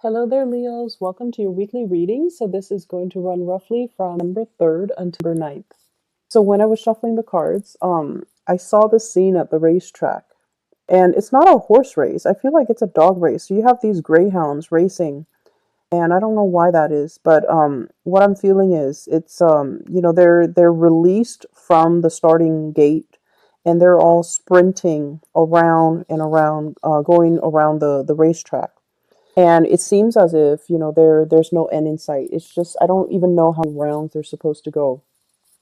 Hello there, Leos. Welcome to your weekly reading. So this is going to run roughly from November 3rd until November 9th. So when I was shuffling the cards, I saw this scene at the racetrack. And it's not a horse race. I feel like it's a dog race. So you have these greyhounds racing, and I don't know why that is, but what I'm feeling is they're released from the starting gate, and they're all sprinting around and around, going around the racetrack. And it seems as if, there's no end in sight. It's just, I don't even know how many rounds they're supposed to go.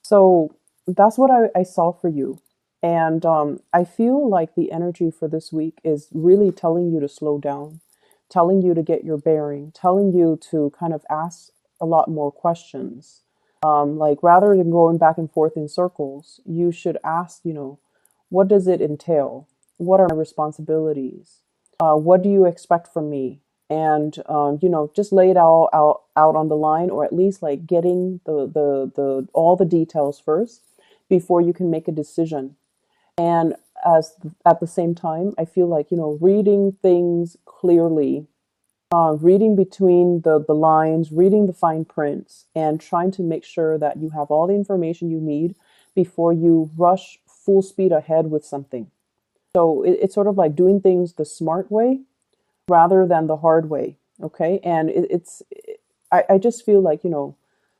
So that's what I saw for you. And I feel like the energy for this week is really telling you to slow down, telling you to get your bearing, telling you to kind of ask a lot more questions. Like rather than going back and forth in circles, you should ask, what does it entail? What are my responsibilities? What do you expect from me? And just lay it out on the line, or at least like getting the all the details first before you can make a decision. And as at the same time, I feel like reading things clearly, reading between the lines, reading the fine prints, and trying to make sure that you have all the information you need before you rush full speed ahead with something. So it's sort of like doing things the smart way rather than the hard way. Okay. And I just feel like,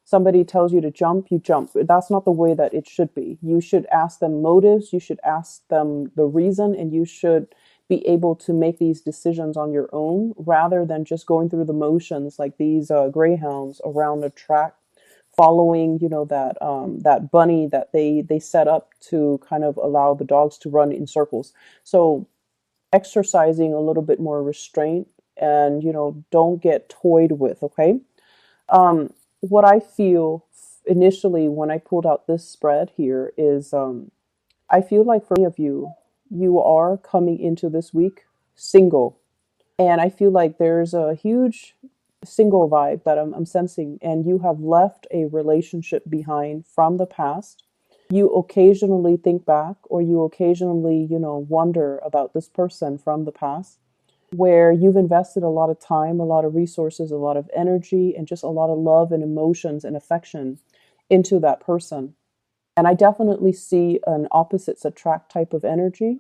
somebody tells you to jump, you jump. That's not the way that it should be. You should ask them motives, you should ask them the reason, and you should be able to make these decisions on your own rather than just going through the motions like these greyhounds around a track following that bunny that they set up to kind of allow the dogs to run in circles. So exercising a little bit more restraint, and don't get toyed with. Okay. What I feel initially when I pulled out this spread here is, I feel like for many of you, you are coming into this week single, and I feel like there's a huge single vibe that I'm sensing, and you have left a relationship behind from the past. You occasionally think back, or you occasionally, wonder about this person from the past where you've invested a lot of time, a lot of resources, a lot of energy, and just a lot of love and emotions and affection into that person. And I definitely see an opposites attract type of energy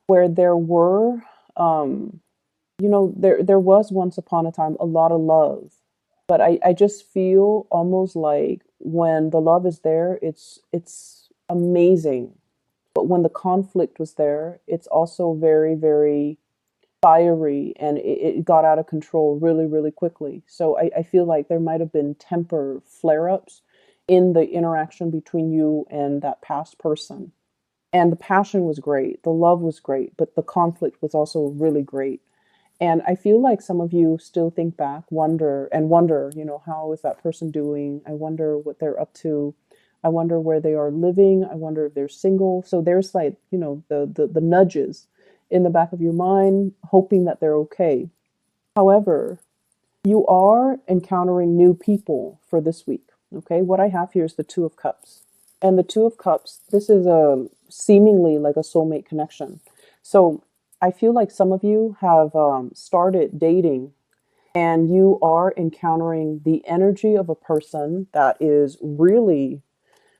where there were, there was once upon a time a lot of love. But I just feel almost like when the love is there, it's amazing. But when the conflict was there, it's also very, very fiery, and it got out of control really, really quickly. So I feel like there might have been temper flare ups in the interaction between you and that past person. And the passion was great, the love was great, but the conflict was also really great. And I feel like some of you still think back, wonder, how is that person doing? I wonder what they're up to. I wonder where they are living. I wonder if they're single. So there's like, the nudges in the back of your mind, hoping that they're okay. However, you are encountering new people for this week. Okay. What I have here is the Two of Cups. And the Two of Cups, this is a seemingly like a soulmate connection. So I feel like some of you have started dating, and you are encountering the energy of a person that is really,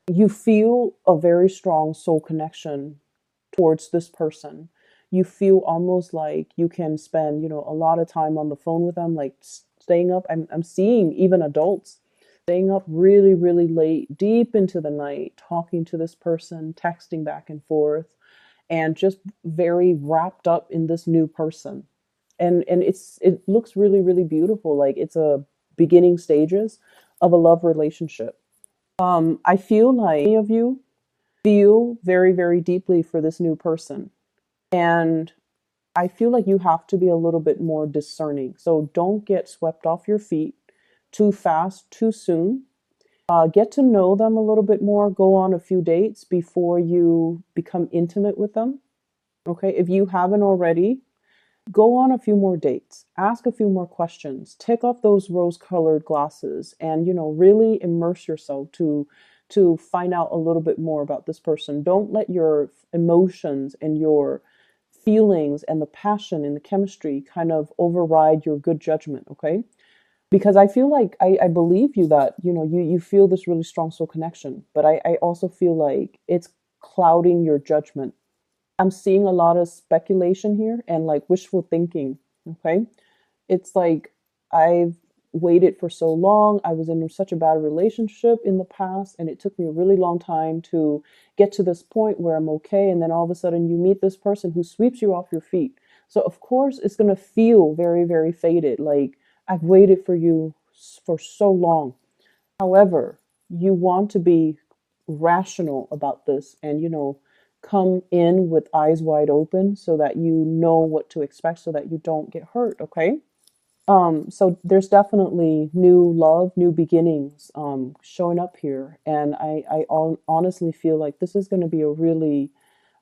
you feel a very strong soul connection towards this person. You feel almost like you can spend, a lot of time on the phone with them, like staying up. I'm seeing even adults staying up really, really late, deep into the night, talking to this person, texting back and forth, and just very wrapped up in this new person. And it looks really, really beautiful. Like it's a beginning stages of a love relationship. I feel like many of you feel very, very deeply for this new person. And I feel like you have to be a little bit more discerning. So don't get swept off your feet too fast, too soon. Get to know them a little bit more. Go on a few dates before you become intimate with them. Okay, if you haven't already, go on a few more dates. Ask a few more questions. Take off those rose-colored glasses, and really immerse yourself to find out a little bit more about this person. Don't let your emotions and your feelings and the passion and the chemistry kind of override your good judgment, okay? Because I feel like I believe you that, you feel this really strong soul connection, but I also feel like it's clouding your judgment. I'm seeing a lot of speculation here and like wishful thinking, okay? It's like I've waited for so long. I was in such a bad relationship in the past, and it took me a really long time to get to this point where I'm okay. And then all of a sudden, you meet this person who sweeps you off your feet. So, of course, it's going to feel very, very faded. Like, I've waited for you for so long. However, you want to be rational about this and, come in with eyes wide open so that you know what to expect so that you don't get hurt, okay? So there's definitely new love, new beginnings showing up here, and I honestly feel like this is going to be a really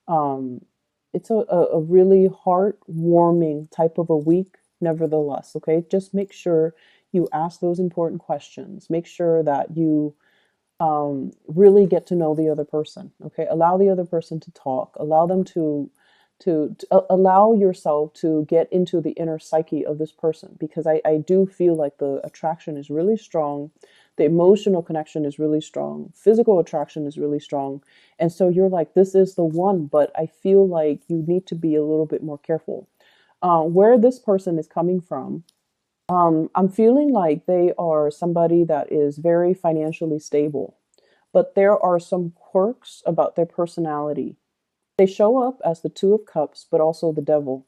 um, it's a really heartwarming type of a week. Nevertheless, okay, just make sure you ask those important questions. Make sure that you really get to know the other person. Okay, allow the other person to talk. Allow them to allow yourself to get into the inner psyche of this person, because I do feel like the attraction is really strong, the emotional connection is really strong, physical attraction is really strong, and so you're like, this is the one. But I feel like you need to be a little bit more careful where this person is coming from. I'm feeling like they are somebody that is very financially stable, but there are some quirks about their personality. They show up as the Two of Cups, but also the Devil.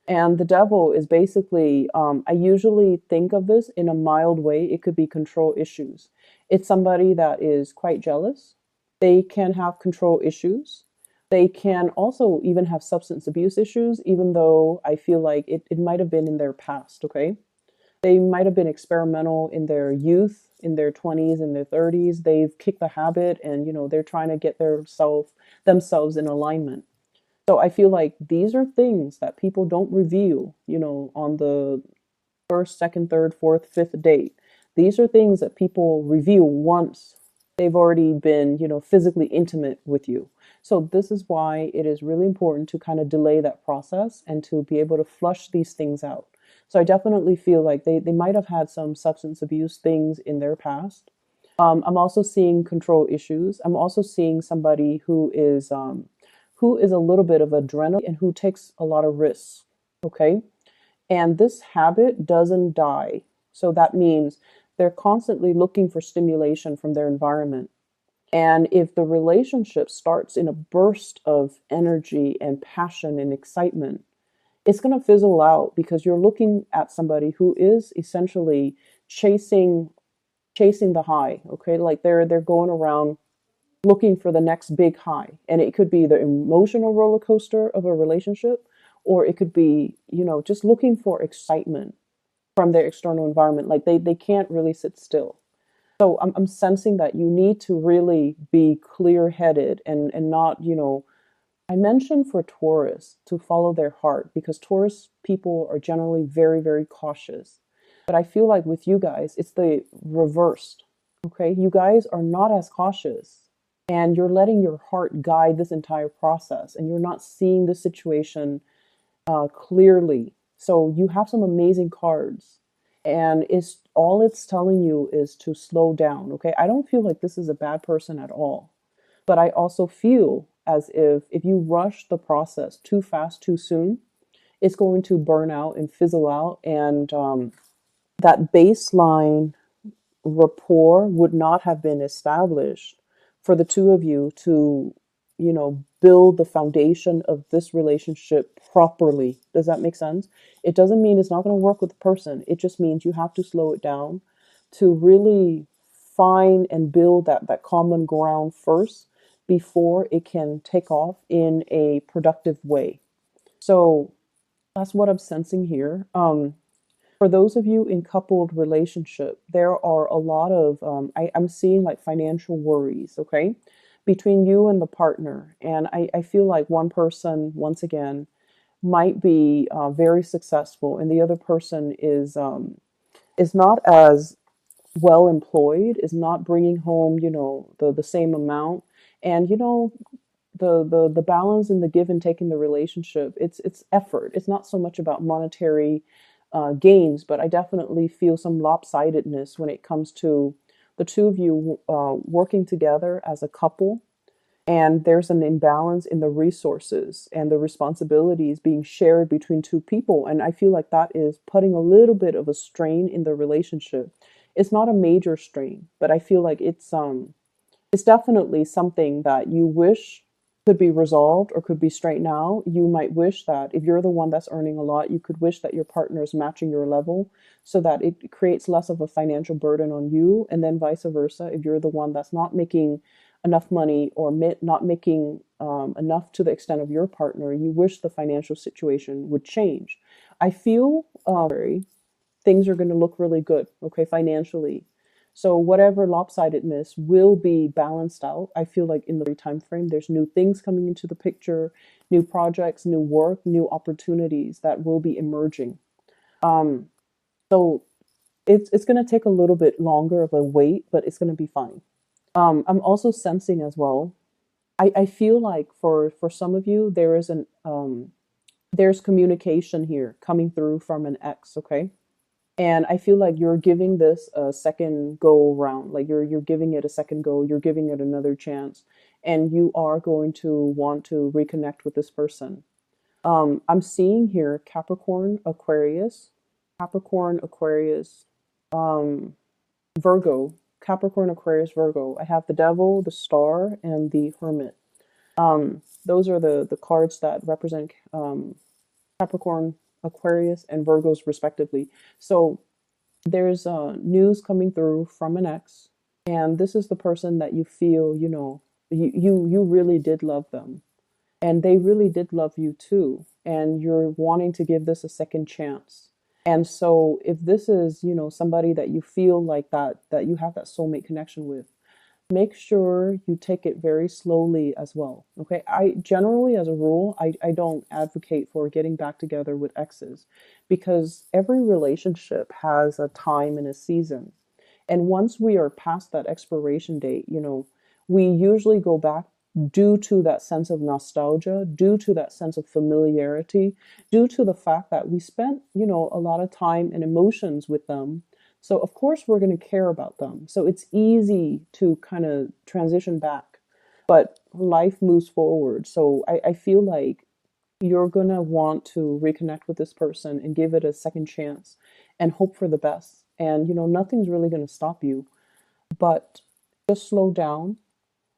And the Devil is basically, I usually think of this in a mild way. It could be control issues. It's somebody that is quite jealous. They can have control issues. They can also even have substance abuse issues, even though I feel like it might have been in their past, okay? They might have been experimental in their youth, in their 20s, in their 30s. They've kicked the habit and, they're trying to get themselves in alignment. So I feel like these are things that people don't reveal, on the first, second, third, fourth, fifth date. These are things that people reveal once they've already been, physically intimate with you. So this is why it is really important to kind of delay that process and to be able to flush these things out. So I definitely feel like they might have had some substance abuse things in their past. I'm also seeing control issues. I'm also seeing somebody who is a little bit of adrenaline and who takes a lot of risks. Okay. And this habit doesn't die. So that means they're constantly looking for stimulation from their environment. And if the relationship starts in a burst of energy and passion and excitement, it's going to fizzle out because you're looking at somebody who is essentially chasing chasing the high, okay? Like they're going around looking for the next big high. And it could be the emotional roller coaster of a relationship, or it could be, just looking for excitement from their external environment. Like they can't really sit still. So I'm sensing that you need to really be clear headed and not, I mentioned for Taurus to follow their heart because Taurus people are generally very, very cautious. But I feel like with you guys, it's the reversed. Okay. You guys are not as cautious and you're letting your heart guide this entire process and you're not seeing the situation clearly. So you have some amazing cards, and it's telling you is to slow down. Okay, I don't feel like this is a bad person at all, but I also feel as if you rush the process too fast, too soon, it's going to burn out and fizzle out, and that baseline rapport would not have been established for the two of you to, build the foundation of this relationship properly. Does that make sense? It doesn't mean it's not going to work with the person. It just means you have to slow it down to really find and build that common ground first before it can take off in a productive way. So that's what I'm sensing here. For those of you in coupled relationship, there are a lot of I'm seeing like financial worries, okay, between you and the partner. And I feel like one person, once again, might be very successful, and the other person is not as well employed, is not bringing home, the same amount. And the balance and the give and take in the relationship. It's effort. It's not so much about monetary gains, but I definitely feel some lopsidedness when it comes to the two of you working together as a couple, and there's an imbalance in the resources and the responsibilities being shared between two people, and I feel like that is putting a little bit of a strain in the relationship. It's not a major strain, but I feel like it's definitely something that you wish could be resolved or could be straightened out. You might wish that if you're the one that's earning a lot, you could wish that your partner is matching your level so that it creates less of a financial burden on you. And then vice versa, if you're the one that's not making enough money or not making enough to the extent of your partner, you wish the financial situation would change. I feel things are going to look really good, okay, financially. So whatever lopsidedness will be balanced out. I feel like in the time frame, there's new things coming into the picture, new projects, new work, new opportunities that will be emerging. Um, so it's going to take a little bit longer of a wait, but it's going to be fine. I'm also sensing as well. I feel like for some of you, there's communication here coming through from an ex, okay? And I feel like you're giving this a second go round. Like you're giving it a second go, you're giving it another chance, and you are going to want to reconnect with this person. I'm seeing here Capricorn, Aquarius, um, Virgo, Capricorn, Aquarius, Virgo. I have the Devil, the Star, and the Hermit. Those are the cards that represent Capricorn, Aquarius, and Virgos respectively. So there's news coming through from an ex, and this is the person that you feel, you really did love them, and they really did love you too, and you're wanting to give this a second chance. And so if this is, somebody that you feel like that you have that soulmate connection with, make sure you take it very slowly as well. Okay. I generally, as a rule, I don't advocate for getting back together with exes because every relationship has a time and a season. And once we are past that expiration date, we usually go back due to that sense of nostalgia, due to that sense of familiarity, due to the fact that we spent, a lot of time and emotions with them. So, of course, we're going to care about them. So, it's easy to kind of transition back, but life moves forward. So, I feel like you're going to want to reconnect with this person and give it a second chance and hope for the best. And, nothing's really going to stop you, but just slow down,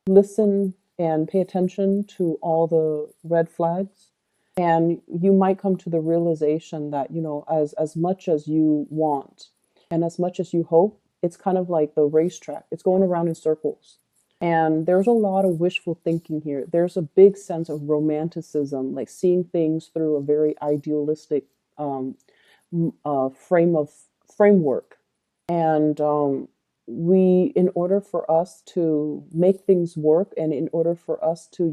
listen, and pay attention to all the red flags. And you might come to the realization that, as much as you want and as much as you hope, it's kind of like the racetrack. It's going around in circles. And there's a lot of wishful thinking here. There's a big sense of romanticism, like seeing things through a very idealistic framework. And in order for us to make things work, and in order for us to,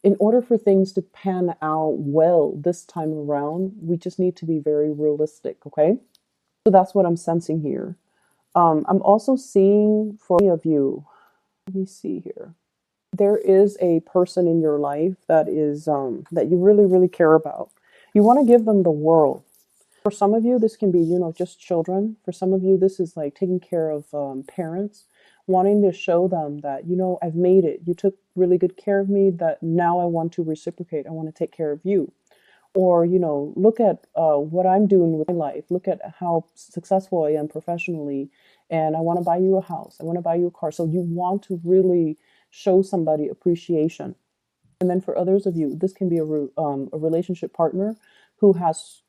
in order for things to pan out well this time around, we just need to be very realistic, okay? So that's what I'm sensing here. I'm also seeing for many of you, let me see here. There is a person in your life that is that you really, really care about. You want to give them the world. For some of you, this can be, just children. For some of you, this is like taking care of parents, wanting to show them that, I've made it. You took really good care of me, that now I want to reciprocate. I want to take care of you. Or, look at what I'm doing with my life. Look at how successful I am professionally. And I want to buy you a house. I want to buy you a car. So you want to really show somebody appreciation. And then for others of you, this can be a relationship partner who has,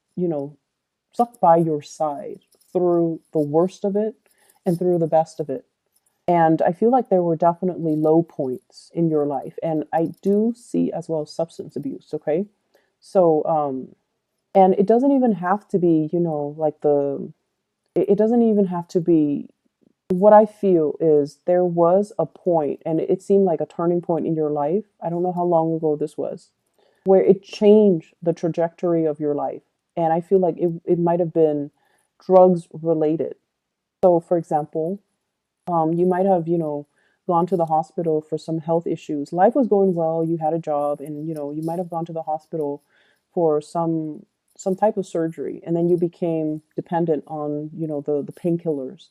stuck by your side through the worst of it and through the best of it. And I feel like there were definitely low points in your life. And I do see as well substance abuse, okay? So, and it doesn't even have to be, it doesn't even have to be, what I feel is there was a point, and it seemed like a turning point in your life. I don't know how long ago this was, where it changed the trajectory of your life. And I feel like it might have been drugs related. So, for example, you might have, gone to the hospital for some health issues. Life was going well, you had a job, and you might have gone to the hospital for some type of surgery, and then you became dependent on the painkillers,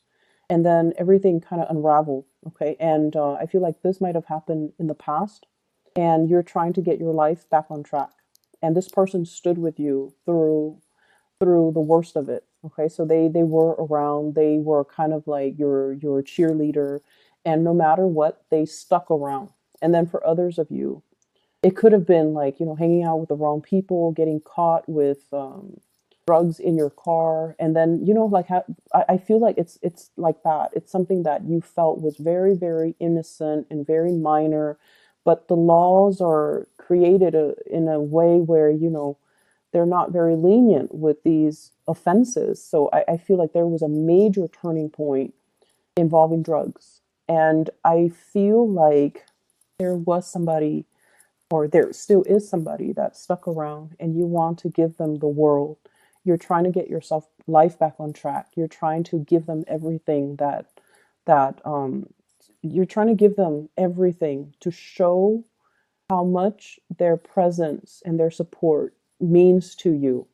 and then everything kind of unraveled. Okay, and I feel like this might have happened in the past, and you're trying to get your life back on track, and this person stood with you through the worst of it. Okay, so they were around, they were kind of like your cheerleader, and no matter what, they stuck around. And then for others of you, it could have been like hanging out with the wrong people, getting caught with drugs in your car, and then like I feel like it's like that. It's something that you felt was very, very innocent and very minor, but the laws are created in a way where they're not very lenient with these offenses. So I feel like there was a major turning point involving drugs. And I feel like there was somebody, or there still is somebody that stuck around, and you want to give them the world. You're trying to get yourself life back on track. You're trying to give them everything that you're trying to give them everything to show how much their presence and their support means to you.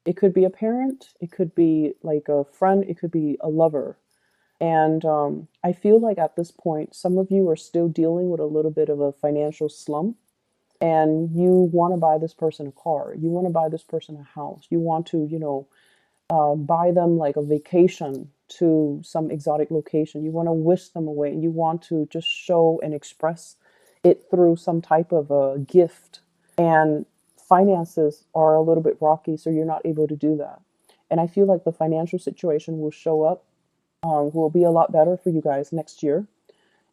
It could be a parent, it could be like a friend, it could be a lover. And I feel like at this point, some of you are still dealing with a little bit of a financial slump, and you want to buy this person a car, you want to buy this person a house, you want to, buy them like a vacation to some exotic location. You want to wish them away, and you want to just show and express it through some type of a gift. And finances are a little bit rocky, so you're not able to do that. And I feel like the financial situation will show up, will be a lot better for you guys next year.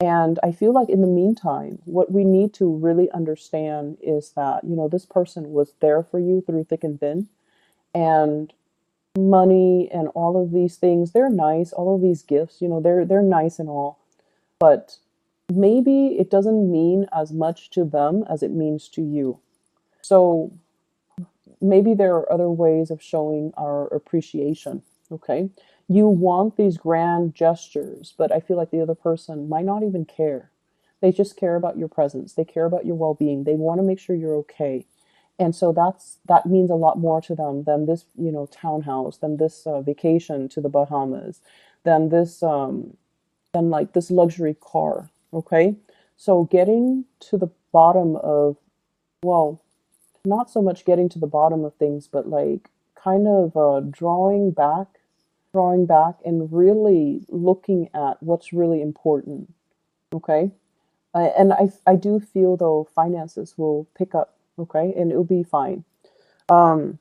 And I feel like in the meantime, what we need to really understand is that, this person was there for you through thick and thin. And money and all of these things, they're nice. All of these gifts, they're nice and all. But maybe it doesn't mean as much to them as it means to you. So maybe there are other ways of showing our appreciation. Okay. You want these grand gestures, but I feel like the other person might not even care. They just care about your presence. They care about your well-being. They want to make sure you're okay. And so that means a lot more to them than this, townhouse, than this vacation to the Bahamas, than this, than like this luxury car. Okay. So getting to the bottom of, well, not so much getting to the bottom of things, but like kind of drawing back and really looking at what's really important. Okay. And I do feel though finances will pick up. Okay. And it'll be fine. Um,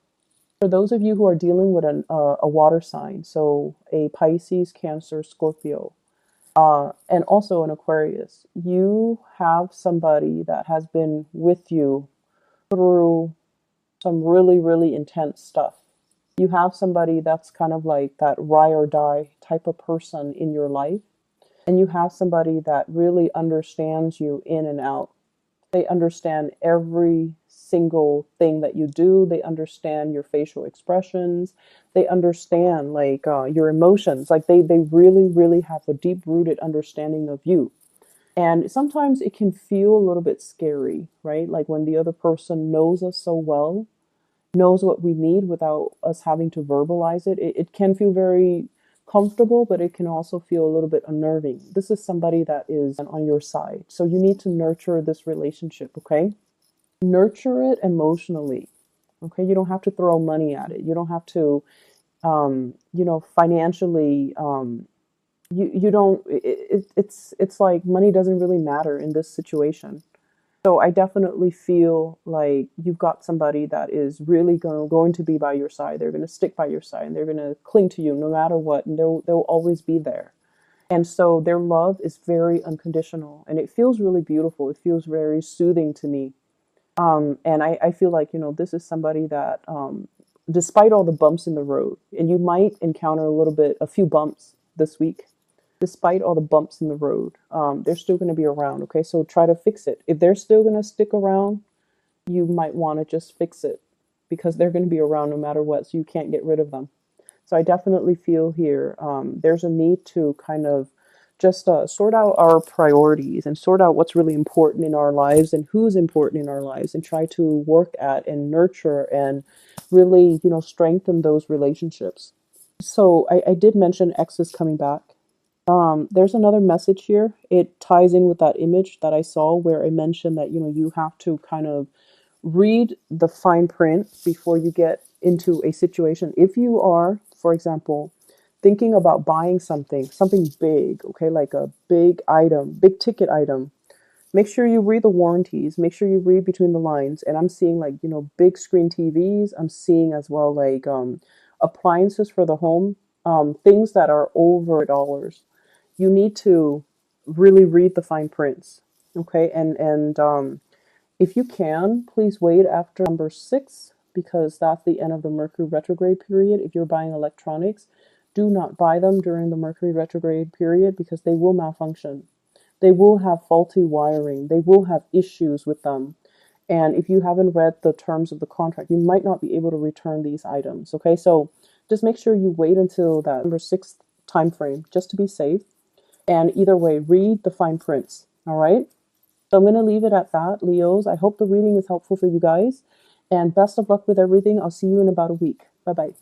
for those of you who are dealing with a water sign, so a Pisces, Cancer, Scorpio, and also an Aquarius, you have somebody that has been with you through some really, really intense stuff. You have somebody that's kind of like that ride or die type of person in your life. And you have somebody that really understands you in and out. They understand every single thing that you do. They understand your facial expressions. They understand like your emotions. Like they really, really have a deep rooted understanding of you. And sometimes it can feel a little bit scary, right? Like when the other person knows us so well, knows what we need without us having to verbalize it. It can feel very comfortable, but it can also feel a little bit unnerving. This is somebody that is on your side. So you need to nurture this relationship, okay? Nurture it emotionally, okay? You don't have to throw money at it. You don't have to, financially, you don't, it's like money doesn't really matter in this situation. So I definitely feel like you've got somebody that is really going to be by your side. They're going to stick by your side, and they're going to cling to you no matter what, and they'll always be there. And so their love is very unconditional, and it feels really beautiful. It feels very soothing to me. And I feel like, this is somebody that, despite all the bumps in the road, and you might encounter a few bumps this week, despite all the bumps in the road, they're still going to be around. Okay, so try to fix it. If they're still going to stick around, you might want to just fix it, because they're going to be around no matter what. So you can't get rid of them. So I definitely feel here there's a need to kind of just sort out our priorities and sort out what's really important in our lives and who's important in our lives, and try to work at and nurture and really, strengthen those relationships. So I did mention exes coming back. There's another message here. It ties in with that image that I saw where I mentioned that, you have to kind of read the fine print before you get into a situation. If you are, for example, thinking about buying something big, okay, like a big item, big ticket item, make sure you read the warranties, make sure you read between the lines. And I'm seeing like, big screen TVs. I'm seeing as well like appliances for the home, things that are over dollars. You need to really read the fine prints, okay? And if you can, please wait after number 6, because that's the end of the Mercury retrograde period. If you're buying electronics, do not buy them during the Mercury retrograde period, because they will malfunction. They will have faulty wiring. They will have issues with them. And if you haven't read the terms of the contract, you might not be able to return these items. Okay, so just make sure you wait until that number 6 time frame just to be safe. And either way, read the fine prints. All right. So I'm going to leave it at that, Leos. I hope the reading is helpful for you guys. And best of luck with everything. I'll see you in about a week. Bye bye.